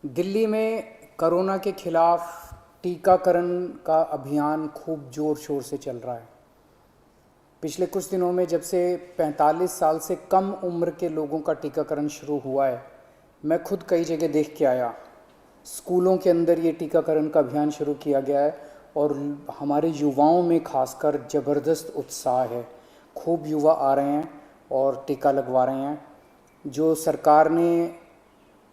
दिल्ली में कोरोना के खिलाफ टीकाकरण का अभियान खूब ज़ोर शोर से चल रहा है। पिछले कुछ दिनों में जब से 45 साल से कम उम्र के लोगों का टीकाकरण शुरू हुआ है, मैं खुद कई जगह देख के आया। स्कूलों के अंदर ये टीकाकरण का अभियान शुरू किया गया है और हमारे युवाओं में खासकर ज़बरदस्त उत्साह है। खूब युवा आ रहे हैं और टीका लगवा रहे हैं। जो सरकार ने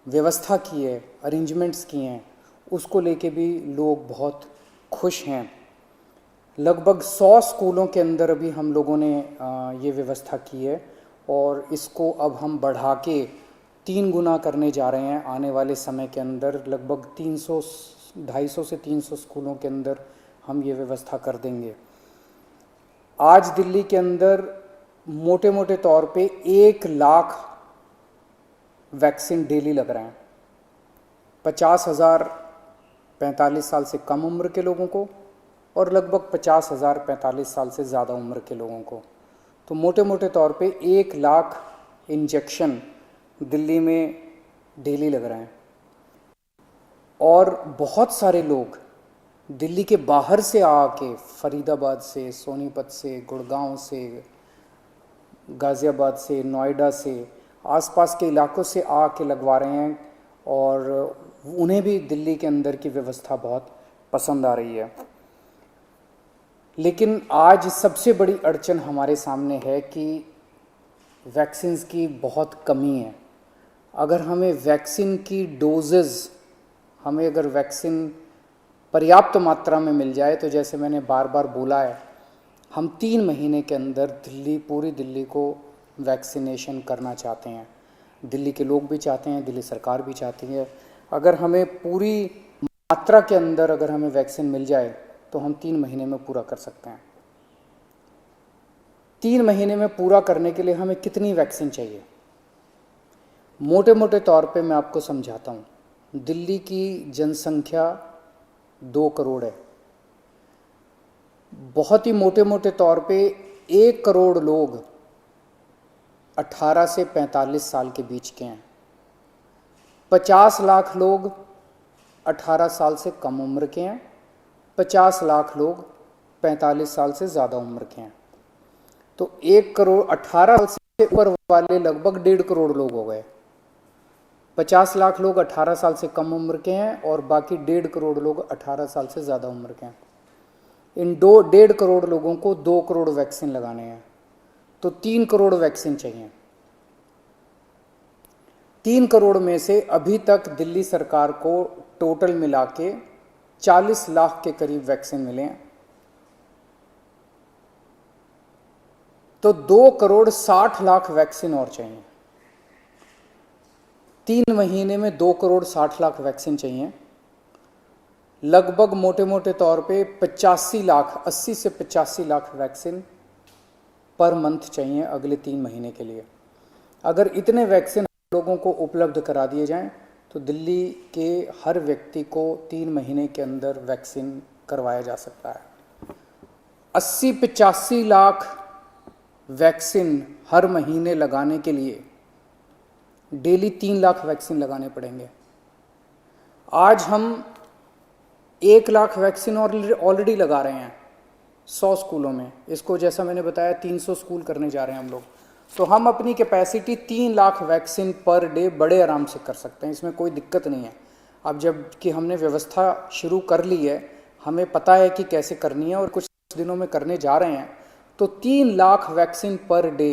व्यवस्था की है, अरेंजमेंट्स किए हैं, उसको लेके भी लोग बहुत खुश हैं। लगभग 100 स्कूलों के अंदर अभी हम लोगों ने ये व्यवस्था की है और इसको अब हम बढ़ा के 3 गुना करने जा रहे हैं। आने वाले समय के अंदर लगभग 250 से 300 स्कूलों के अंदर हम ये व्यवस्था कर देंगे। आज दिल्ली के अंदर मोटे मोटे तौर पे 1 लाख वैक्सीन डेली लग रहे हैं। 50,000 45 साल से कम उम्र के लोगों को और लगभग 50,000 45 साल से ज़्यादा उम्र के लोगों को। तो मोटे मोटे तौर पे 1 लाख इंजेक्शन दिल्ली में डेली लग रहे हैं। और बहुत सारे लोग दिल्ली के बाहर से आके, फरीदाबाद से, सोनीपत से, गुड़गांव से, गाज़ियाबाद से, नोएडा से, आसपास के इलाकों से आके लगवा रहे हैं और उन्हें भी दिल्ली के अंदर की व्यवस्था बहुत पसंद आ रही है। लेकिन आज सबसे बड़ी अड़चन हमारे सामने है कि वैक्सीन्स की बहुत कमी है। अगर हमें वैक्सीन की डोजेज़, हमें अगर वैक्सीन पर्याप्त मात्रा में मिल जाए तो जैसे मैंने बार बार बोला है, हम 3 महीने के अंदर पूरी दिल्ली को वैक्सीनेशन करना चाहते हैं। दिल्ली के लोग भी चाहते हैं, दिल्ली सरकार भी चाहती है। अगर हमें पूरी मात्रा के अंदर अगर हमें वैक्सीन मिल जाए तो हम 3 महीने में पूरा कर सकते हैं। 3 महीने में पूरा करने के लिए हमें कितनी वैक्सीन चाहिए? मोटे मोटे तौर पे मैं आपको समझाता हूँ। दिल्ली की जनसंख्या 2 करोड़ है। बहुत ही मोटे मोटे तौर पे 1 करोड़ लोग 18 से 45 साल के बीच के हैं। 50 लाख लोग 18 साल से कम उम्र के हैं। 50 लाख लोग 45 साल से ज़्यादा उम्र के हैं। तो 1 करोड़ 18 साल से ऊपर वाले लगभग 1.5 करोड़ लोग हो गए। 50 लाख लोग 18 साल से कम उम्र के हैं और बाकी 1.5 करोड़ लोग 18 साल से ज़्यादा उम्र के हैं। इन 1.5 करोड़ लोगों को 2 करोड़ वैक्सीन लगाने हैं, तो 3 करोड़ वैक्सीन चाहिए। 3 करोड़ में से अभी तक दिल्ली सरकार को टोटल मिला के 40 लाख के करीब वैक्सीन मिले हैं। तो 2 करोड़ 60 लाख वैक्सीन और चाहिए। 3 महीने में 2 करोड़ 60 लाख वैक्सीन चाहिए। लगभग मोटे मोटे तौर पे 85 लाख, 80 से 85 लाख वैक्सीन पर मंथ चाहिए अगले 3 महीने के लिए। अगर इतने वैक्सीन लोगों को उपलब्ध करा दिए जाएं तो दिल्ली के हर व्यक्ति को 3 महीने के अंदर वैक्सीन करवाया जा सकता है। 80-85 लाख वैक्सीन हर महीने लगाने के लिए डेली 3 लाख वैक्सीन लगाने पड़ेंगे। आज हम 1 लाख वैक्सीन ऑलरेडी लगा रहे हैं 100 स्कूलों में। इसको जैसा मैंने बताया 300 स्कूल करने जा रहे हैं हम लोग। तो हम अपनी capacity 3 lakh vaccine per day बड़े आराम से कर सकते हैं, इसमें कोई दिक्कत नहीं है। अब जब कि हमने व्यवस्था शुरू कर ली है, हमें पता है कि कैसे करनी है और कुछ दिनों में करने जा रहे हैं, तो 3 लाख वैक्सीन पर डे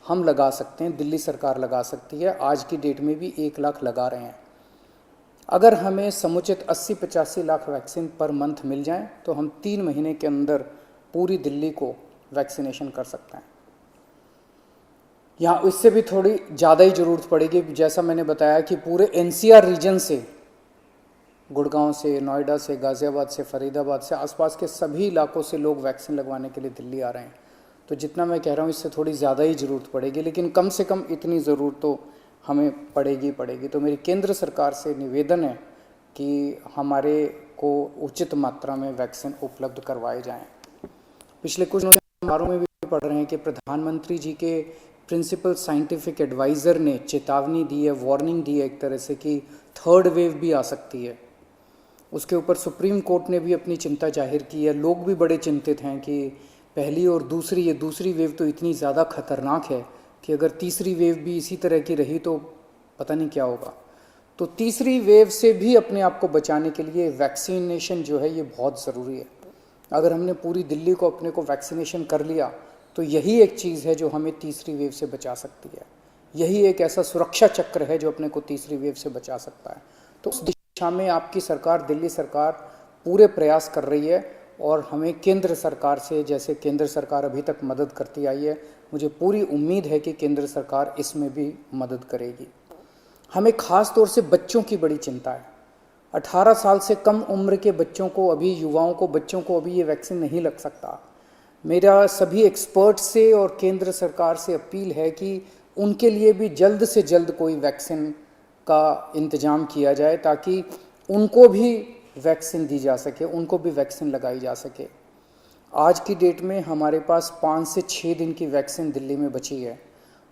हम लगा सकते हैं, दिल्ली सरकार लगा सकती है। आज की डेट में भी 1 लाख लगा रहे हैं। अगर हमें समुचित 80-85 लाख वैक्सीन पर मंथ मिल जाएं तो हम 3 महीने के अंदर पूरी दिल्ली को वैक्सीनेशन कर सकते हैं। यहाँ इससे भी थोड़ी ज़्यादा ही ज़रूरत पड़ेगी। जैसा मैंने बताया कि पूरे एनसीआर रीजन से, गुड़गांव से, नोएडा से, गाज़ियाबाद से, फरीदाबाद से, आसपास के सभी इलाकों से लोग वैक्सीन लगवाने के लिए दिल्ली आ रहे हैं। तो जितना मैं कह रहा हूँ इससे थोड़ी ज़्यादा ही ज़रूरत पड़ेगी, लेकिन कम से कम इतनी ज़रूरत तो हमें पड़ेगी। तो मेरी केंद्र सरकार से निवेदन है कि हमारे को उचित मात्रा में वैक्सीन उपलब्ध करवाए जाएं। पिछले कुछ दिनों से अखबारों में भी पढ़ रहे हैं कि प्रधानमंत्री जी के प्रिंसिपल साइंटिफिक एडवाइज़र ने चेतावनी दी है, वार्निंग दी है एक तरह से कि थर्ड वेव भी आ सकती है। उसके ऊपर सुप्रीम कोर्ट ने भी अपनी चिंता जाहिर की है। लोग भी बड़े चिंतित हैं कि पहली और दूसरी, ये दूसरी वेव तो इतनी ज़्यादा खतरनाक है कि अगर तीसरी वेव भी इसी तरह की रही तो पता नहीं क्या होगा। तो तीसरी वेव से भी अपने आप को बचाने के लिए वैक्सीनेशन जो है ये बहुत ज़रूरी है। अगर हमने पूरी दिल्ली को अपने को वैक्सीनेशन कर लिया तो यही एक चीज़ है जो हमें तीसरी वेव से बचा सकती है। यही एक ऐसा सुरक्षा चक्र है जो अपने को तीसरी वेव से बचा सकता है। तो उस दिशा में आपकी सरकार, दिल्ली सरकार पूरे प्रयास कर रही है और हमें केंद्र सरकार से, जैसे केंद्र सरकार अभी तक मदद करती आई है, मुझे पूरी उम्मीद है कि केंद्र सरकार इसमें भी मदद करेगी। हमें ख़ास तौर से बच्चों की बड़ी चिंता है। 18 साल से कम उम्र के बच्चों को, अभी युवाओं को, बच्चों को अभी ये वैक्सीन नहीं लग सकता। मेरा सभी एक्सपर्ट से और केंद्र सरकार से अपील है कि उनके लिए भी जल्द से जल्द कोई वैक्सीन का इंतज़ाम किया जाए ताकि उनको भी वैक्सीन दी जा सके, उनको भी वैक्सीन लगाई जा सके। आज की डेट में हमारे पास 5 से 6 दिन की वैक्सीन दिल्ली में बची है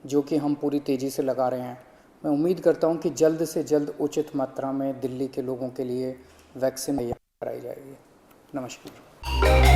जो कि हम पूरी तेज़ी से लगा रहे हैं। मैं उम्मीद करता हूं कि जल्द से जल्द उचित मात्रा में दिल्ली के लोगों के लिए वैक्सीन तैयार कराई जाएगी। नमस्कार।